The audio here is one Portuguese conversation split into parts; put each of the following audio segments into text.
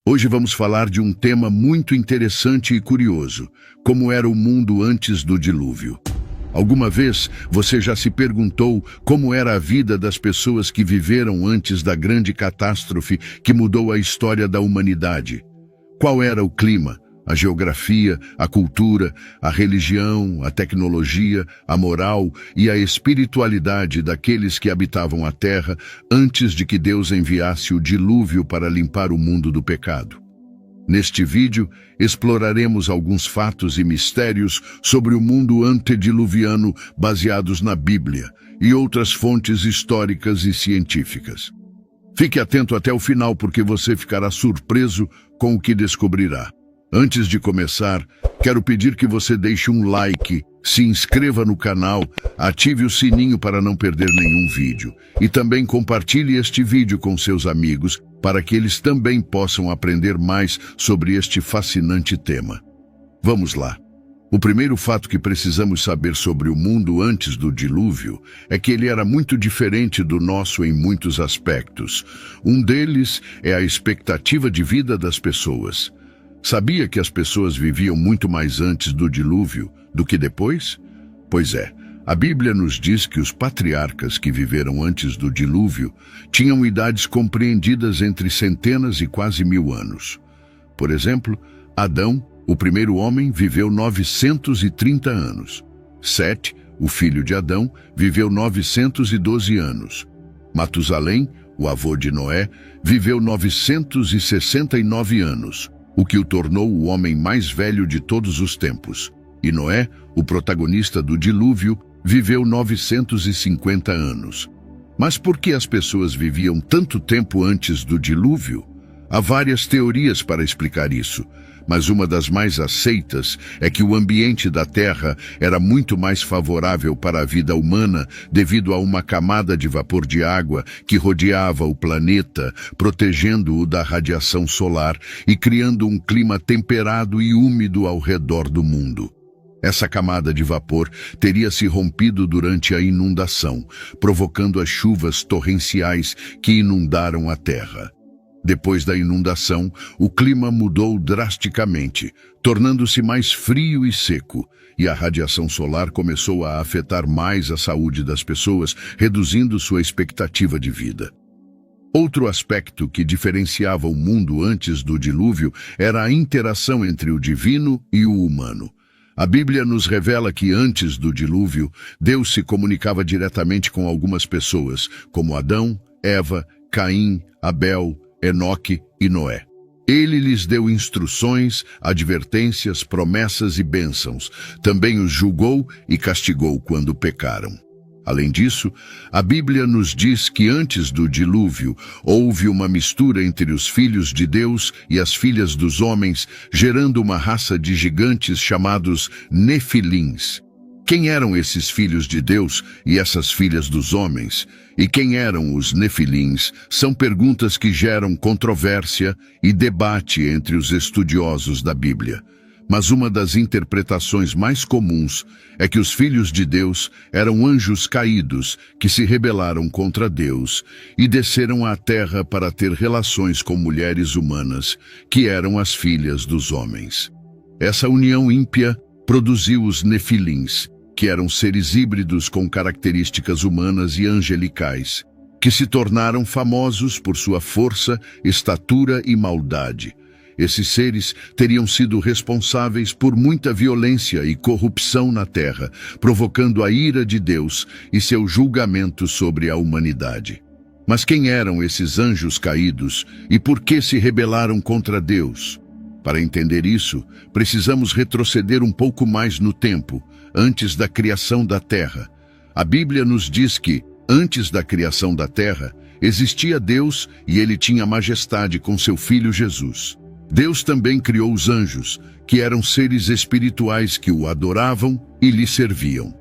Hoje vamos falar de um tema muito interessante e curioso: como era o mundo antes do dilúvio. Alguma vez você já se perguntou como era a vida das pessoas que viveram antes da grande catástrofe que mudou a história da humanidade? Qual era o clima, a geografia, a cultura, a religião, a tecnologia, a moral e a espiritualidade daqueles que habitavam a Terra antes de que Deus enviasse o dilúvio para limpar o mundo do pecado? Neste vídeo, exploraremos alguns fatos e mistérios sobre o mundo antediluviano baseados na Bíblia e outras fontes históricas e científicas. Fique atento até o final porque você ficará surpreso com o que descobrirá. Antes de começar, quero pedir que você deixe um like, se inscreva no canal, ative o sininho para não perder nenhum vídeo e também compartilhe este vídeo com seus amigos para que eles também possam aprender mais sobre este fascinante tema. Vamos lá. O primeiro fato que precisamos saber sobre o mundo antes do dilúvio é que ele era muito diferente do nosso em muitos aspectos. Um deles é a expectativa de vida das pessoas. Sabia que as pessoas viviam muito mais antes do dilúvio do que depois? Pois é, a Bíblia nos diz que os patriarcas que viveram antes do dilúvio tinham idades compreendidas entre centenas e quase 1000 anos. Por exemplo, Adão, o primeiro homem, viveu 930 anos. Sete, o filho de Adão, viveu 912 anos. Matusalém, o avô de Noé, viveu 969 anos. O que o tornou o homem mais velho de todos os tempos. E Noé, o protagonista do dilúvio, viveu 950 anos. Mas por que as pessoas viviam tanto tempo antes do dilúvio? Há várias teorias para explicar isso, mas uma das mais aceitas é que o ambiente da Terra era muito mais favorável para a vida humana devido a uma camada de vapor de água que rodeava o planeta, protegendo-o da radiação solar e criando um clima temperado e úmido ao redor do mundo. Essa camada de vapor teria se rompido durante a inundação, provocando as chuvas torrenciais que inundaram a Terra. Depois da inundação, o clima mudou drasticamente, tornando-se mais frio e seco, e a radiação solar começou a afetar mais a saúde das pessoas, reduzindo sua expectativa de vida. Outro aspecto que diferenciava o mundo antes do dilúvio era a interação entre o divino e o humano. A Bíblia nos revela que antes do dilúvio, Deus se comunicava diretamente com algumas pessoas, como Adão, Eva, Caim, Abel, Enoque e Noé. Ele lhes deu instruções, advertências, promessas e bênçãos. Também os julgou e castigou quando pecaram. Além disso, a Bíblia nos diz que antes do dilúvio houve uma mistura entre os filhos de Deus e as filhas dos homens, gerando uma raça de gigantes chamados Nefilins. Quem eram esses filhos de Deus e essas filhas dos homens? E quem eram os Nefilins? São perguntas que geram controvérsia e debate entre os estudiosos da Bíblia. Mas uma das interpretações mais comuns é que os filhos de Deus eram anjos caídos que se rebelaram contra Deus e desceram à terra para ter relações com mulheres humanas, que eram as filhas dos homens. Essa união ímpia produziu os Nefilins, que eram seres híbridos com características humanas e angelicais, que se tornaram famosos por sua força, estatura e maldade. Esses seres teriam sido responsáveis por muita violência e corrupção na terra, provocando a ira de Deus e seu julgamento sobre a humanidade. Mas quem eram esses anjos caídos e por que se rebelaram contra Deus? Para entender isso, precisamos retroceder um pouco mais no tempo, antes da criação da Terra. A Bíblia nos diz que, antes da criação da Terra, existia Deus e ele tinha majestade com seu Filho Jesus. Deus também criou os anjos, que eram seres espirituais que o adoravam e lhe serviam.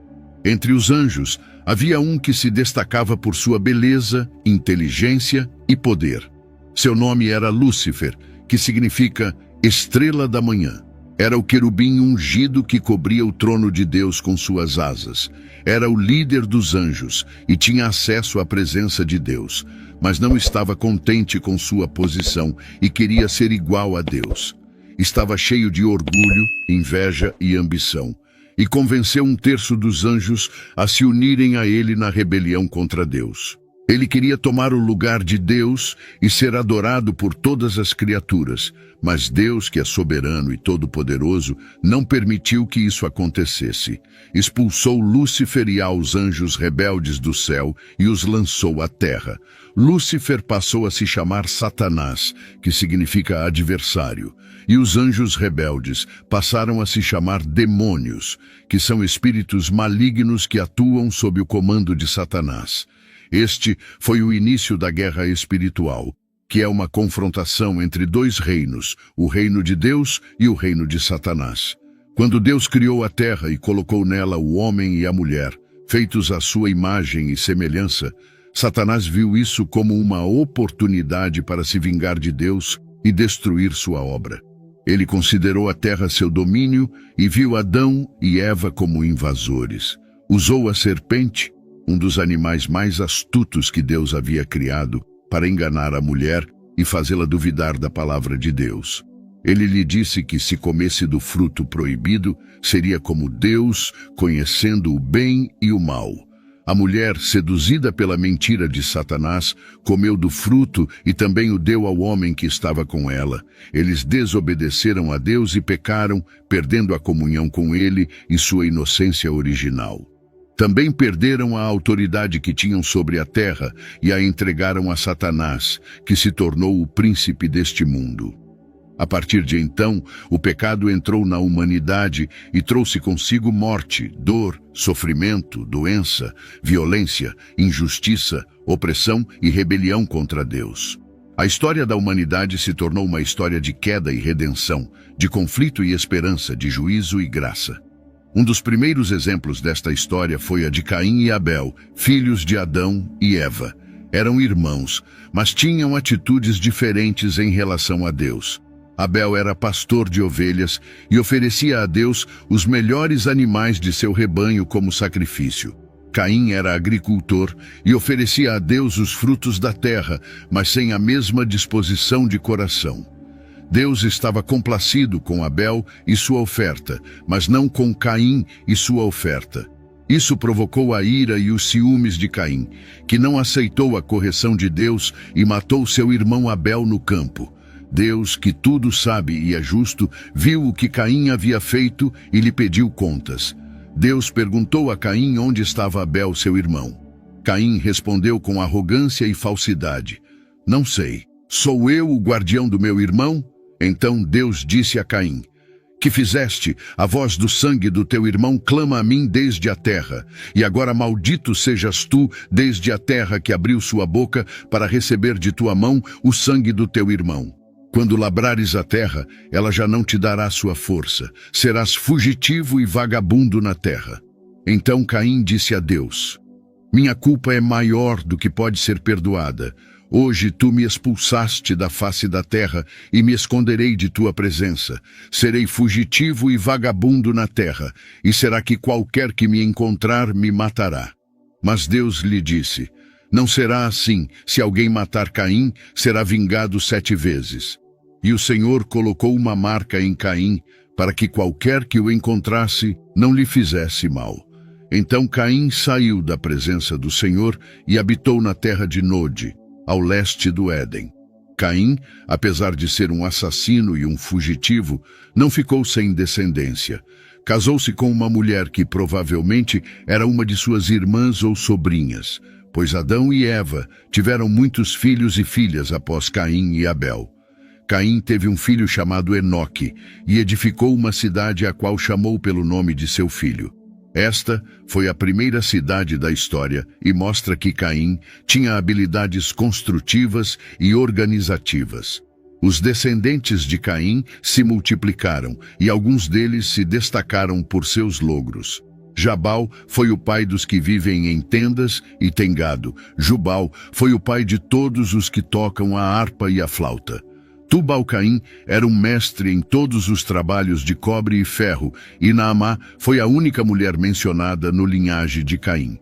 Entre os anjos, havia um que se destacava por sua beleza, inteligência e poder. Seu nome era Lúcifer, que significa estrela da manhã. Era o querubim ungido que cobria o trono de Deus com suas asas. Era o líder dos anjos e tinha acesso à presença de Deus, mas não estava contente com sua posição e queria ser igual a Deus. Estava cheio de orgulho, inveja e ambição, e convenceu um terço dos anjos a se unirem a ele na rebelião contra Deus. Ele queria tomar o lugar de Deus e ser adorado por todas as criaturas, mas Deus, que é soberano e todo-poderoso, não permitiu que isso acontecesse. Expulsou Lúcifer e aos anjos rebeldes do céu e os lançou à terra. Lúcifer passou a se chamar Satanás, que significa adversário, e os anjos rebeldes passaram a se chamar demônios, que são espíritos malignos que atuam sob o comando de Satanás. Este foi o início da guerra espiritual, que é uma confrontação entre dois reinos, o reino de Deus e o reino de Satanás. Quando Deus criou a terra e colocou nela o homem e a mulher, feitos à sua imagem e semelhança, Satanás viu isso como uma oportunidade para se vingar de Deus e destruir sua obra. Ele considerou a terra seu domínio e viu Adão e Eva como invasores. Usou a serpente, um dos animais mais astutos que Deus havia criado, para enganar a mulher e fazê-la duvidar da palavra de Deus. Ele lhe disse que se comesse do fruto proibido, seria como Deus, conhecendo o bem e o mal. A mulher, seduzida pela mentira de Satanás, comeu do fruto e também o deu ao homem que estava com ela. Eles desobedeceram a Deus e pecaram, perdendo a comunhão com ele e sua inocência original. Também perderam a autoridade que tinham sobre a terra e a entregaram a Satanás, que se tornou o príncipe deste mundo. A partir de então, o pecado entrou na humanidade e trouxe consigo morte, dor, sofrimento, doença, violência, injustiça, opressão e rebelião contra Deus. A história da humanidade se tornou uma história de queda e redenção, de conflito e esperança, de juízo e graça. Um dos primeiros exemplos desta história foi a de Caim e Abel, filhos de Adão e Eva. Eram irmãos, mas tinham atitudes diferentes em relação a Deus. Abel era pastor de ovelhas e oferecia a Deus os melhores animais de seu rebanho como sacrifício. Caim era agricultor e oferecia a Deus os frutos da terra, mas sem a mesma disposição de coração. Deus estava complacido com Abel e sua oferta, mas não com Caim e sua oferta. Isso provocou a ira e os ciúmes de Caim, que não aceitou a correção de Deus e matou seu irmão Abel no campo. Deus, que tudo sabe e é justo, viu o que Caim havia feito e lhe pediu contas. Deus perguntou a Caim onde estava Abel, seu irmão. Caim respondeu com arrogância e falsidade: "Não sei. Sou eu o guardião do meu irmão?" Então Deus disse a Caim: "Que fizeste? A voz do sangue do teu irmão clama a mim desde a terra, e agora maldito sejas tu desde a terra que abriu sua boca para receber de tua mão o sangue do teu irmão. Quando labrares a terra, ela já não te dará sua força, serás fugitivo e vagabundo na terra." Então Caim disse a Deus: "Minha culpa é maior do que pode ser perdoada. Hoje tu me expulsaste da face da terra e me esconderei de tua presença. Serei fugitivo e vagabundo na terra, e será que qualquer que me encontrar me matará." Mas Deus lhe disse: "Não será assim. Se alguém matar Caim, será vingado 7 vezes." E o Senhor colocou uma marca em Caim, para que qualquer que o encontrasse não lhe fizesse mal. Então Caim saiu da presença do Senhor e habitou na terra de Nod, ao leste do Éden. Caim, apesar de ser um assassino e um fugitivo, não ficou sem descendência. Casou-se com uma mulher que provavelmente era uma de suas irmãs ou sobrinhas, pois Adão e Eva tiveram muitos filhos e filhas após Caim e Abel. Caim teve um filho chamado Enoque e edificou uma cidade a qual chamou pelo nome de seu filho. Esta foi a primeira cidade da história e mostra que Caim tinha habilidades construtivas e organizativas. Os descendentes de Caim se multiplicaram e alguns deles se destacaram por seus logros. Jabal foi o pai dos que vivem em tendas e têm gado. Jubal foi o pai de todos os que tocam a harpa e a flauta. Tubal-Caim era um mestre em todos os trabalhos de cobre e ferro, e Naamá foi a única mulher mencionada no linhagem de Caim.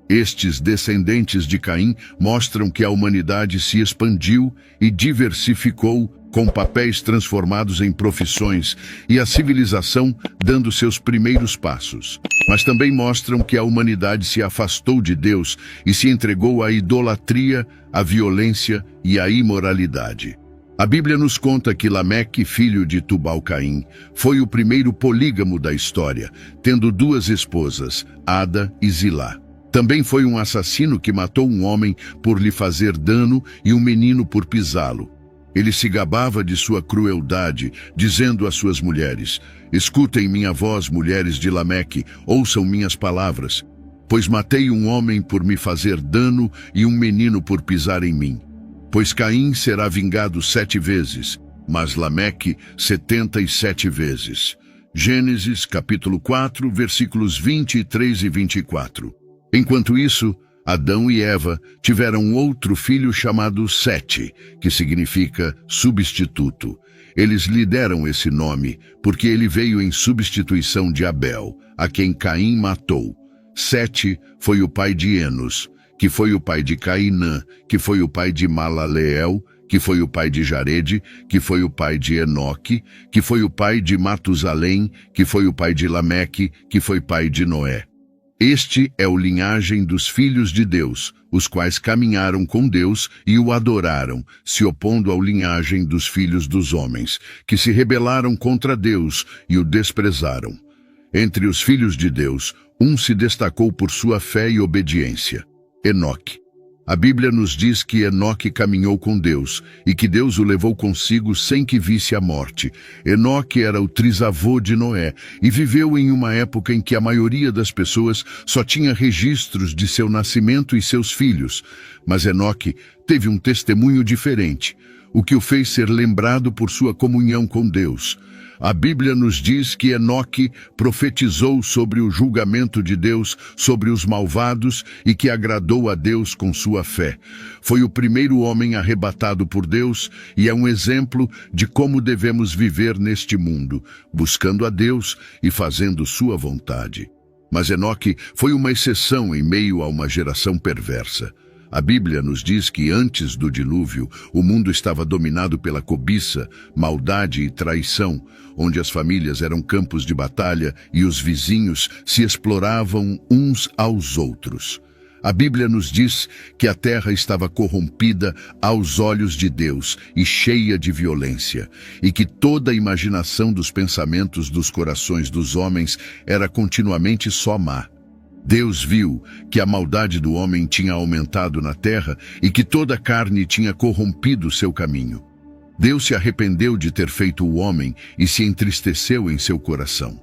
Estes descendentes de Caim mostram que a humanidade se expandiu e diversificou com papéis transformados em profissões e a civilização dando seus primeiros passos. Mas também mostram que a humanidade se afastou de Deus e se entregou à idolatria, à violência e à imoralidade. A Bíblia nos conta que Lameque, filho de Tubal-Caim, foi o primeiro polígamo da história, tendo duas esposas, Ada e Zilá. Também foi um assassino que matou um homem por lhe fazer dano e um menino por pisá-lo. Ele se gabava de sua crueldade, dizendo às suas mulheres: "Escutem minha voz, mulheres de Lameque, ouçam minhas palavras, pois matei um homem por me fazer dano e um menino por pisar em mim. Pois Caim será vingado 7 vezes, mas Lameque 77 vezes." Gênesis capítulo 4, versículos 23 e 24. Enquanto isso, Adão e Eva tiveram outro filho chamado Sete, que significa substituto. Eles lhe deram esse nome porque ele veio em substituição de Abel, a quem Caim matou. Sete foi o pai de Enos, que foi o pai de Cainã, que foi o pai de Malaleel, que foi o pai de Jarede, que foi o pai de Enoque, que foi o pai de Matusalém, que foi o pai de Lameque, que foi pai de Noé. Este é o linhagem dos filhos de Deus, os quais caminharam com Deus e o adoraram, se opondo ao linhagem dos filhos dos homens, que se rebelaram contra Deus e o desprezaram. Entre os filhos de Deus, um se destacou por sua fé e obediência: Enoque. A Bíblia nos diz que Enoque caminhou com Deus e que Deus o levou consigo sem que visse a morte. Enoque era o trisavô de Noé e viveu em uma época em que a maioria das pessoas só tinha registros de seu nascimento e seus filhos. Mas Enoque teve um testemunho diferente, o que o fez ser lembrado por sua comunhão com Deus. A Bíblia nos diz que Enoque profetizou sobre o julgamento de Deus sobre os malvados e que agradou a Deus com sua fé. Foi o primeiro homem arrebatado por Deus e é um exemplo de como devemos viver neste mundo, buscando a Deus e fazendo sua vontade. Mas Enoque foi uma exceção em meio a uma geração perversa. A Bíblia nos diz que antes do dilúvio, o mundo estava dominado pela cobiça, maldade e traição, onde as famílias eram campos de batalha e os vizinhos se exploravam uns aos outros. A Bíblia nos diz que a terra estava corrompida aos olhos de Deus e cheia de violência, e que toda a imaginação dos pensamentos dos corações dos homens era continuamente só má. Deus viu que a maldade do homem tinha aumentado na terra e que toda a carne tinha corrompido seu caminho. Deus se arrependeu de ter feito o homem e se entristeceu em seu coração.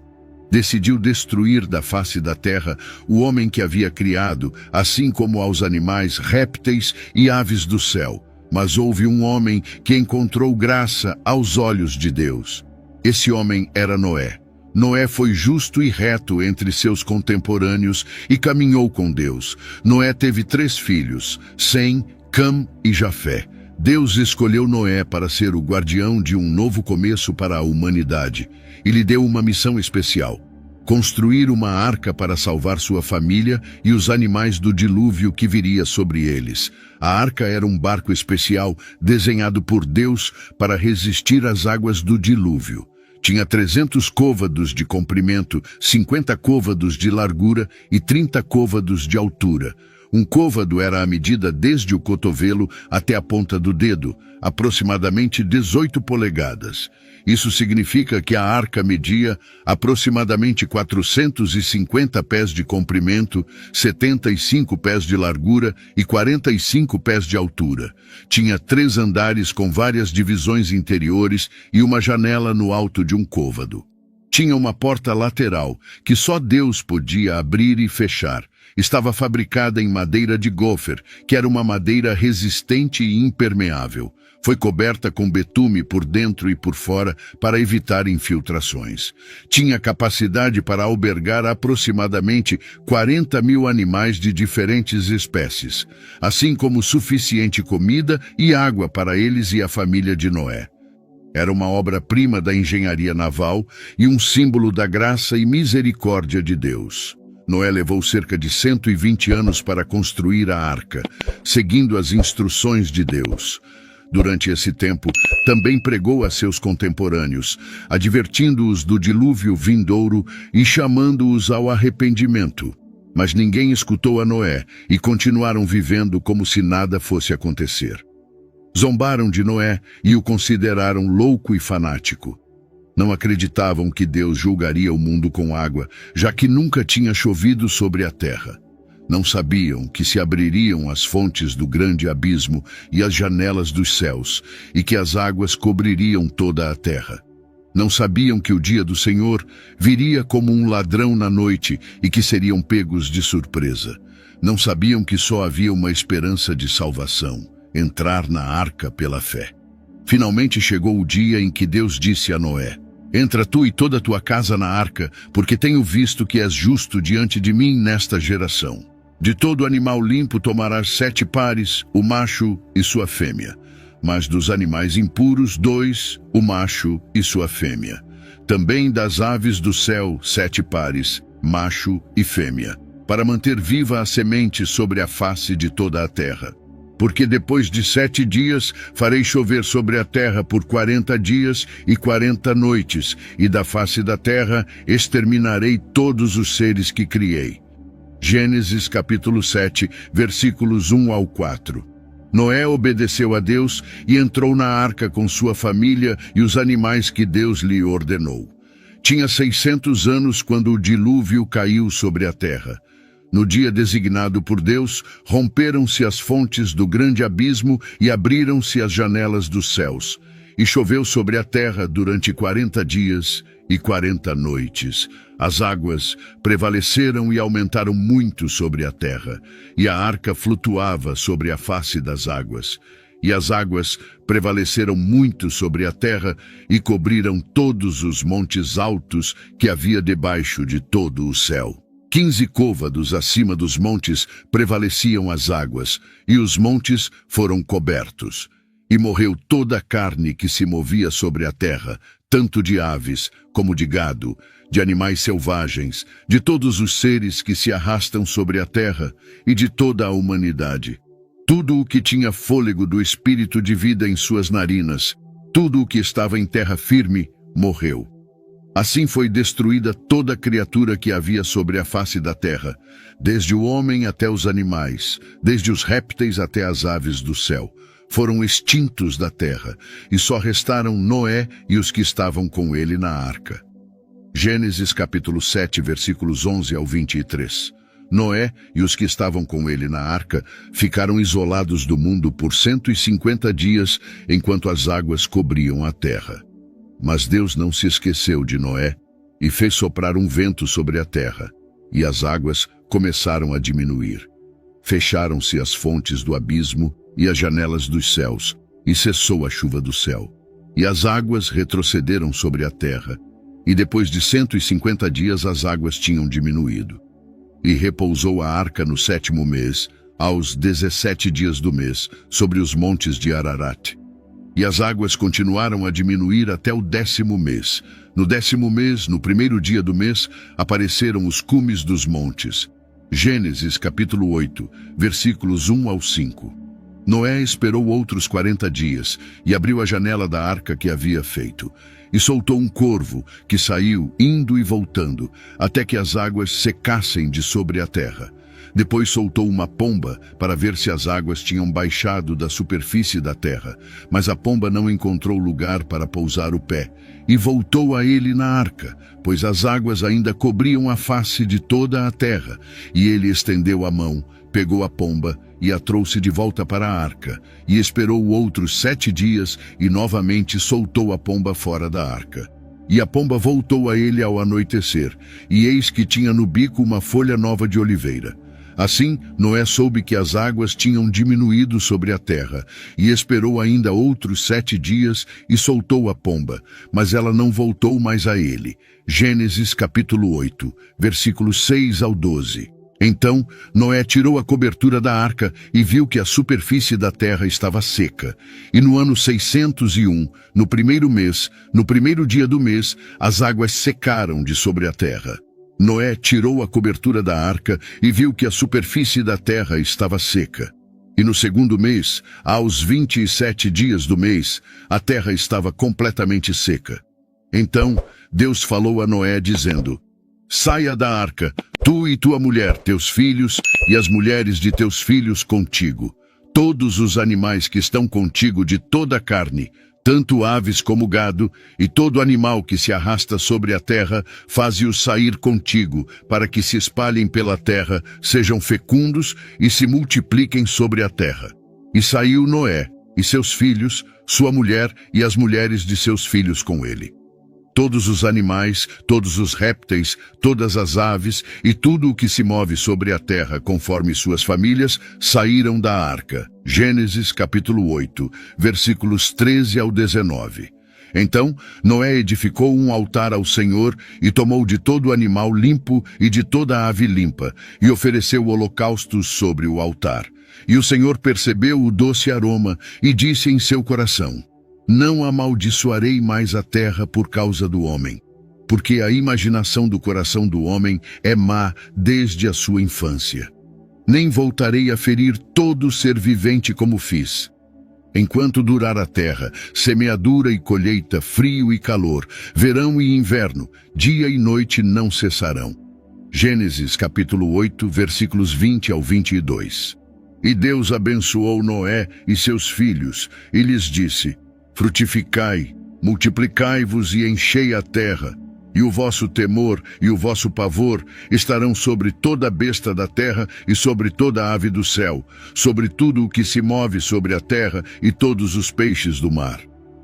Decidiu destruir da face da terra o homem que havia criado, assim como aos animais, répteis e aves do céu. Mas houve um homem que encontrou graça aos olhos de Deus. Esse homem era Noé. Noé foi justo e reto entre seus contemporâneos e caminhou com Deus. Noé teve 3 filhos, Sem, Cam e Jafé. Deus escolheu Noé para ser o guardião de um novo começo para a humanidade e lhe deu uma missão especial: construir uma arca para salvar sua família e os animais do dilúvio que viria sobre eles. A arca era um barco especial desenhado por Deus para resistir às águas do dilúvio. Tinha 300 côvados de comprimento, 50 côvados de largura e 30 côvados de altura. Um côvado era a medida desde o cotovelo até a ponta do dedo, aproximadamente 18 polegadas. Isso significa que a arca media aproximadamente 450 pés de comprimento, 75 pés de largura e 45 pés de altura. Tinha 3 andares com várias divisões interiores e uma janela no alto de um côvado. Tinha uma porta lateral que só Deus podia abrir e fechar. Estava fabricada em madeira de gofer, que era uma madeira resistente e impermeável. Foi coberta com betume por dentro e por fora para evitar infiltrações. Tinha capacidade para albergar aproximadamente 40.000 animais de diferentes espécies, assim como suficiente comida e água para eles e a família de Noé. Era uma obra-prima da engenharia naval e um símbolo da graça e misericórdia de Deus. Noé levou cerca de 120 anos para construir a arca, seguindo as instruções de Deus. Durante esse tempo, também pregou a seus contemporâneos, advertindo-os do dilúvio vindouro e chamando-os ao arrependimento. Mas ninguém escutou a Noé e continuaram vivendo como se nada fosse acontecer. Zombaram de Noé e o consideraram louco e fanático. Não acreditavam que Deus julgaria o mundo com água, já que nunca tinha chovido sobre a terra. Não sabiam que se abririam as fontes do grande abismo e as janelas dos céus, e que as águas cobririam toda a terra. Não sabiam que o dia do Senhor viria como um ladrão na noite e que seriam pegos de surpresa. Não sabiam que só havia uma esperança de salvação: entrar na arca pela fé. Finalmente chegou o dia em que Deus disse a Noé: "Entra tu e toda a tua casa na arca, porque tenho visto que és justo diante de mim nesta geração. De todo animal limpo tomarás 7 pares, o macho e sua fêmea. Mas dos animais impuros, 2, o macho e sua fêmea. Também das aves do céu, 7 pares, macho e fêmea, para manter viva a semente sobre a face de toda a terra. Porque depois de 7 dias farei chover sobre a terra por 40 dias e 40 noites, e da face da terra exterminarei todos os seres que criei." Gênesis capítulo 7, versículos 1 ao 4. Noé obedeceu a Deus e entrou na arca com sua família e os animais que Deus lhe ordenou. Tinha 600 anos quando o dilúvio caiu sobre a terra. No dia designado por Deus, romperam-se as fontes do grande abismo e abriram-se as janelas dos céus. E choveu sobre a terra durante 40 dias e 40 noites. As águas prevaleceram e aumentaram muito sobre a terra, e a arca flutuava sobre a face das águas. E as águas prevaleceram muito sobre a terra e cobriram todos os montes altos que havia debaixo de todo o céu. 15 côvados acima dos montes prevaleciam as águas, e os montes foram cobertos. E morreu toda a carne que se movia sobre a terra, tanto de aves como de gado, de animais selvagens, de todos os seres que se arrastam sobre a terra e de toda a humanidade. Tudo o que tinha fôlego do espírito de vida em suas narinas, tudo o que estava em terra firme, morreu. Assim foi destruída toda criatura que havia sobre a face da terra, desde o homem até os animais, desde os répteis até as aves do céu. Foram extintos da terra, e só restaram Noé e os que estavam com ele na arca. Gênesis capítulo 7, versículos 11 ao 23. Noé e os que estavam com ele na arca ficaram isolados do mundo por 150 dias, enquanto as águas cobriam a terra. Mas Deus não se esqueceu de Noé e fez soprar um vento sobre a terra, e as águas começaram a diminuir. Fecharam-se as fontes do abismo e as janelas dos céus, e cessou a chuva do céu. E as águas retrocederam sobre a terra, e depois de 150 dias as águas tinham diminuído. E repousou a arca no 7º mês, aos 17 dias do mês, sobre os montes de Ararat. E as águas continuaram a diminuir até o 10º mês. No 10º mês, no 1º dia do mês, apareceram os cumes dos montes. Gênesis capítulo 8, versículos 1 ao 5. Noé esperou outros 40 dias e abriu a janela da arca que havia feito. E soltou um corvo que saiu indo e voltando, até que as águas secassem de sobre a terra. Depois soltou uma pomba para ver se as águas tinham baixado da superfície da terra, mas a pomba não encontrou lugar para pousar o pé, e voltou a ele na arca, pois as águas ainda cobriam a face de toda a terra, e ele estendeu a mão, pegou a pomba e a trouxe de volta para a arca, e esperou outros 7 dias e novamente soltou a pomba fora da arca. E a pomba voltou a ele ao anoitecer, e eis que tinha no bico uma folha nova de oliveira. Assim, Noé soube que as águas tinham diminuído sobre a terra, e esperou ainda outros 7 dias e soltou a pomba, mas ela não voltou mais a ele. Gênesis capítulo 8, versículos 6 ao 12. Então Noé tirou a cobertura da arca e viu que a superfície da terra estava seca. E no ano 601, no primeiro mês, no primeiro dia do mês, as águas secaram de sobre a terra. Noé tirou a cobertura da arca e viu que a superfície da terra estava seca. E no segundo mês, aos 27 dias do mês, a terra estava completamente seca. Então Deus falou a Noé dizendo: saia da arca, tu e tua mulher, teus filhos e as mulheres de teus filhos contigo. Todos os animais que estão contigo de toda a carne, tanto aves como gado, e todo animal que se arrasta sobre a terra, faze-os sair contigo, para que se espalhem pela terra, sejam fecundos e se multipliquem sobre a terra. E saiu Noé, e seus filhos, sua mulher e as mulheres de seus filhos com ele. Todos os animais, todos os répteis, todas as aves e tudo o que se move sobre a terra conforme suas famílias saíram da arca. Gênesis capítulo 8, versículos 13 ao 19. Então Noé edificou um altar ao Senhor e tomou de todo animal limpo e de toda ave limpa e ofereceu holocaustos sobre o altar. E o Senhor percebeu o doce aroma e disse em seu coração: não amaldiçoarei mais a terra por causa do homem, porque a imaginação do coração do homem é má desde a sua infância. Nem voltarei a ferir todo ser vivente como fiz. Enquanto durar a terra, semeadura e colheita, frio e calor, verão e inverno, dia e noite não cessarão. Gênesis capítulo 8, versículos 20 ao 22. E Deus abençoou Noé e seus filhos, e lhes disse: frutificai, multiplicai-vos e enchei a terra, e o vosso temor e o vosso pavor estarão sobre toda a besta da terra e sobre toda a ave do céu, sobre tudo o que se move sobre a terra e todos os peixes do mar.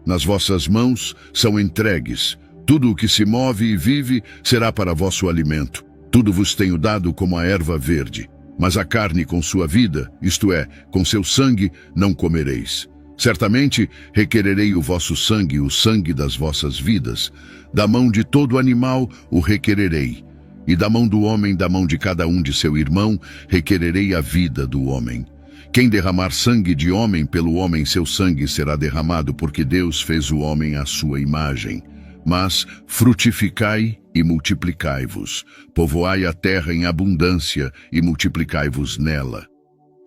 Nas vossas mãos são entregues. Tudo o que se move e vive será para vosso alimento. Tudo vos tenho dado como a erva verde. Mas a carne com sua vida, isto é, com seu sangue, não comereis. Certamente requererei o vosso sangue, o sangue das vossas vidas. Da mão de todo animal o requererei. E da mão do homem, da mão de cada um de seu irmão, requererei a vida do homem. Quem derramar sangue de homem, pelo homem seu sangue será derramado, porque Deus fez o homem à sua imagem. Mas frutificai e multiplicai-vos. Povoai a terra em abundância e multiplicai-vos nela.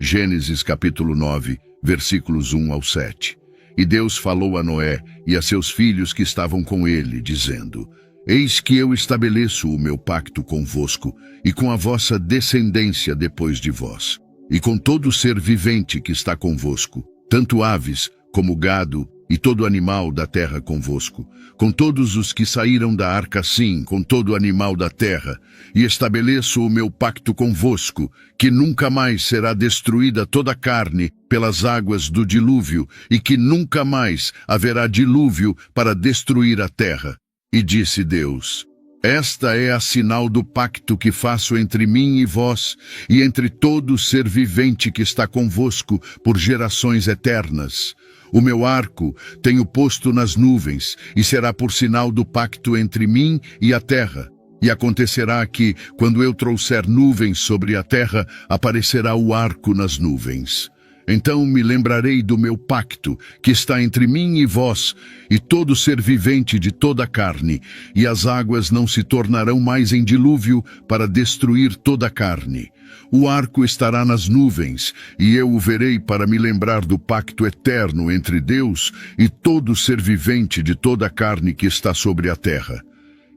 Gênesis capítulo 9, versículos 1 ao 7. E Deus falou a Noé e a seus filhos que estavam com ele, dizendo: eis que eu estabeleço o meu pacto convosco e com a vossa descendência depois de vós, e com todo ser vivente que está convosco, tanto aves como gado e todo animal da terra convosco, com todos os que saíram da arca, sim, com todo animal da terra, e estabeleço o meu pacto convosco, que nunca mais será destruída toda a carne pelas águas do dilúvio, e que nunca mais haverá dilúvio para destruir a terra. E disse Deus: esta é a sinal do pacto que faço entre mim e vós, e entre todo ser vivente que está convosco por gerações eternas. O meu arco tenho posto nas nuvens, e será por sinal do pacto entre mim e a terra. E acontecerá que, quando eu trouxer nuvens sobre a terra, aparecerá o arco nas nuvens. Então me lembrarei do meu pacto, que está entre mim e vós, e todo ser vivente de toda a carne, e as águas não se tornarão mais em dilúvio para destruir toda a carne. O arco estará nas nuvens, e eu o verei para me lembrar do pacto eterno entre Deus e todo ser vivente de toda a carne que está sobre a terra.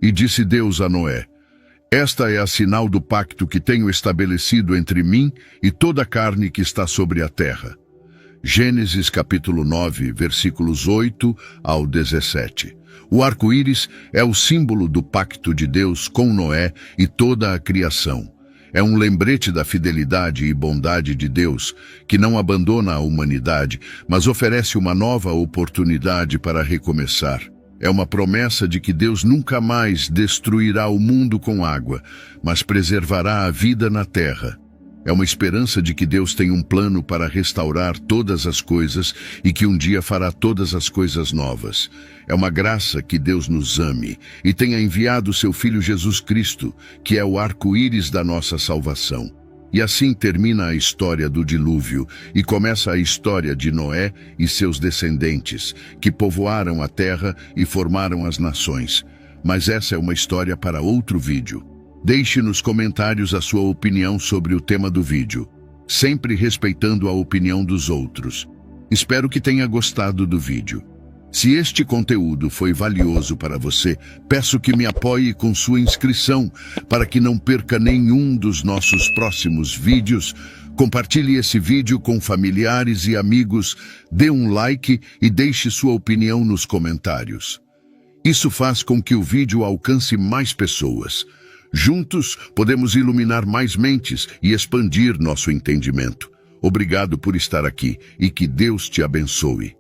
E disse Deus a Noé: esta é a sinal do pacto que tenho estabelecido entre mim e toda a carne que está sobre a terra. Gênesis capítulo 9, versículos 8 ao 17. O arco-íris é o símbolo do pacto de Deus com Noé e toda a criação. É um lembrete da fidelidade e bondade de Deus, que não abandona a humanidade, mas oferece uma nova oportunidade para recomeçar. É uma promessa de que Deus nunca mais destruirá o mundo com água, mas preservará a vida na terra. É uma esperança de que Deus tem um plano para restaurar todas as coisas e que um dia fará todas as coisas novas. É uma graça que Deus nos ame e tenha enviado seu Filho Jesus Cristo, que é o arco-íris da nossa salvação. E assim termina a história do dilúvio e começa a história de Noé e seus descendentes, que povoaram a terra e formaram as nações. Mas essa é uma história para outro vídeo. Deixe nos comentários a sua opinião sobre o tema do vídeo, sempre respeitando a opinião dos outros. Espero que tenha gostado do vídeo. Se este conteúdo foi valioso para você, peço que me apoie com sua inscrição para que não perca nenhum dos nossos próximos vídeos. Compartilhe esse vídeo com familiares e amigos, dê um like e deixe sua opinião nos comentários. Isso faz com que o vídeo alcance mais pessoas. Juntos, podemos iluminar mais mentes e expandir nosso entendimento. Obrigado por estar aqui e que Deus te abençoe.